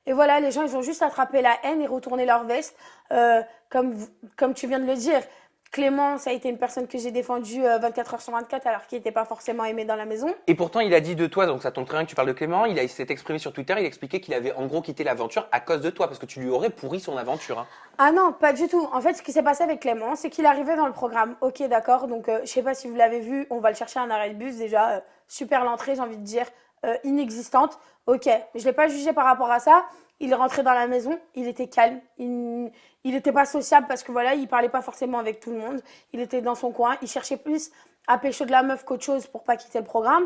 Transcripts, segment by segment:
Et voilà, les gens, ils ont juste attrapé la haine et retourné leur veste. Euh, comme, comme tu viens de le dire, Clément, ça a été une personne que j'ai défendue 24 heures sur 24 alors qu'il n'était pas forcément aimé dans la maison. Et pourtant, il a dit de toi, donc ça tombe très bien que tu parles de Clément, il s'est exprimé sur Twitter, il expliquait qu'il avait en gros quitté l'aventure à cause de toi, parce que tu lui aurais pourri son aventure. Hein. Ah non, pas du tout. En fait, ce qui s'est passé avec Clément, c'est qu'il arrivait dans le programme. Ok, d'accord. Donc, je sais pas si vous l'avez vu, on va le chercher à un arrêt de bus déjà. Super l'entrée, j'ai envie de dire, inexistante. Ok, mais je l'ai pas jugé par rapport à ça. Il est rentré dans la maison, il était calme. Il était pas sociable parce que voilà, il parlait pas forcément avec tout le monde. Il était dans son coin. Il cherchait plus à pécho de la meuf qu'autre chose pour pas quitter le programme.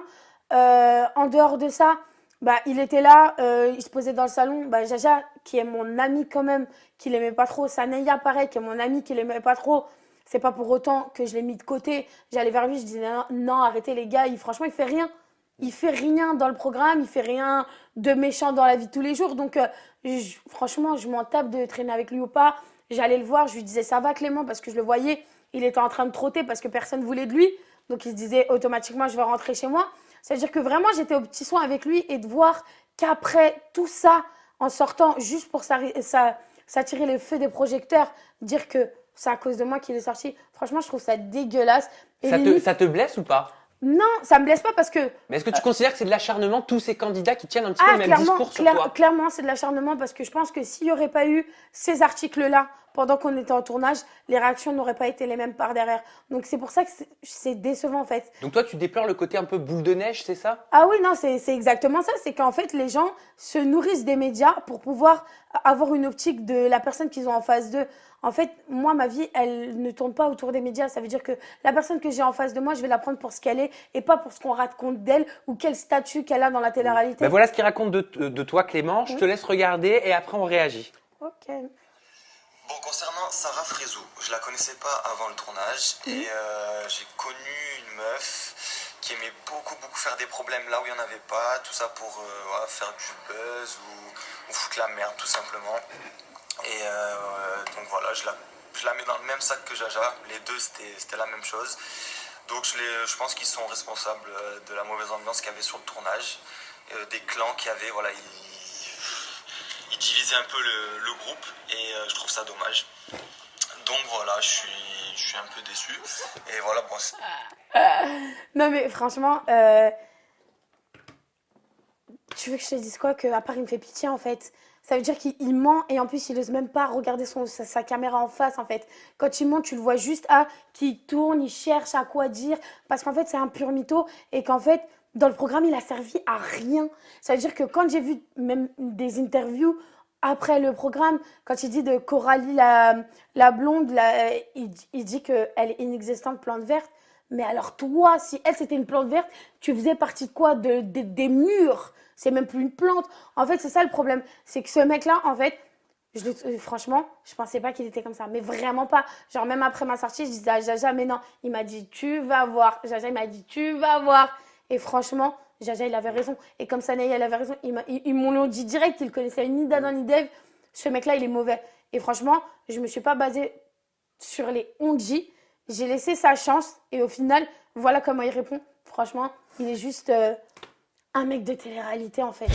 En dehors de ça, bah, il était là, il se posait dans le salon. Bah, Jaja, qui est mon ami quand même, qui l'aimait pas trop. Sanaya, pareil, qui est mon ami, qui l'aimait pas trop. C'est pas pour autant que je l'ai mis de côté. J'allais vers lui, je disais non, non, arrêtez les gars. Franchement, il fait rien. Il fait rien dans le programme, il fait rien de méchant dans la vie de tous les jours. Donc, franchement, je m'en tape de traîner avec lui ou pas. J'allais le voir, je lui disais ça va Clément parce que je le voyais. Il était en train de trotter parce que personne voulait de lui. Donc, il se disait automatiquement je vais rentrer chez moi. C'est-à-dire que vraiment, j'étais au petit soin avec lui et de voir qu'après tout ça, en sortant juste pour s'attirer le feu des projecteurs, dire que c'est à cause de moi qu'il est sorti, franchement, je trouve ça dégueulasse. Et limite, Ça te blesse ou pas? non, ça me blesse pas parce que Mais est-ce que tu considères que c'est de l'acharnement, tous ces candidats qui tiennent un petit peu ah, le même clairement, discours sur toi? clairement, c'est de l'acharnement parce que je pense que s'il n'y aurait pas eu ces articles-là pendant qu'on était en tournage, les réactions n'auraient pas été les mêmes par derrière. Donc c'est pour ça que c'est décevant en fait. Donc toi, tu déplores le côté un peu boule de neige, c'est ça? Ah oui, non, c'est exactement ça. C'est qu'en fait, les gens se nourrissent des médias pour pouvoir avoir une optique de la personne qu'ils ont en face d'eux. En fait, moi, ma vie, elle ne tourne pas autour des médias. Ça veut dire que la personne que j'ai en face de moi, je vais la prendre pour ce qu'elle est et pas pour ce qu'on raconte d'elle ou quel statut qu'elle a dans la télé-réalité. Ben voilà ce qu'il raconte de toi, Clément. Je te laisse regarder et après on réagit. Ok. Bon, concernant Sarah Frézou, je la connaissais pas avant le tournage et j'ai connu une meuf qui aimait beaucoup faire des problèmes là où il n'y en avait pas, tout ça pour voilà, faire du buzz ou foutre la merde tout simplement. Et donc voilà, je la mets dans le même sac que Jaja, les deux c'était la même chose. Donc je pense qu'ils sont responsables de la mauvaise ambiance qu'il y avait sur le tournage, des clans qu'il y avait, voilà, ils divisaient un peu le groupe et je trouve ça dommage. Donc voilà, je suis un peu déçu. Et voilà, bon, Non mais franchement, tu veux que je te dise quoi? Que à part il me fait pitié en fait. Ça veut dire qu'il ment et en plus il ose même pas regarder sa caméra en face en fait. Quand il ment, tu le vois juste qui tourne, il cherche à quoi dire parce qu'en fait c'est un pur mytho et qu'en fait dans le programme il a servi à rien. Ça veut dire que quand j'ai vu même des interviews après le programme, quand il dit de Coralie la blonde, il dit qu'elle est inexistante plante verte. Mais alors toi, si elle c'était une plante verte, tu faisais partie de quoi des murs. C'est même plus une plante. En fait, c'est ça le problème. C'est que ce mec-là, en fait, franchement, je pensais pas qu'il était comme ça. Mais vraiment pas. Genre, même après ma sortie, je disais à Jaja, mais non. Il m'a dit, tu vas voir. Jaja, il m'a dit, tu vas voir. Et franchement, Jaja, il avait raison. Et comme Sanaï, elle avait raison. Ils m'ont l'ont dit direct. Ils connaissaient ni Dada ni Dev. Ce mec-là, il est mauvais. Et franchement, je me suis pas basée sur les on dit. J'ai laissé sa chance. Et au final, voilà comment il répond. Franchement, il est juste un mec de télé-réalité, en fait.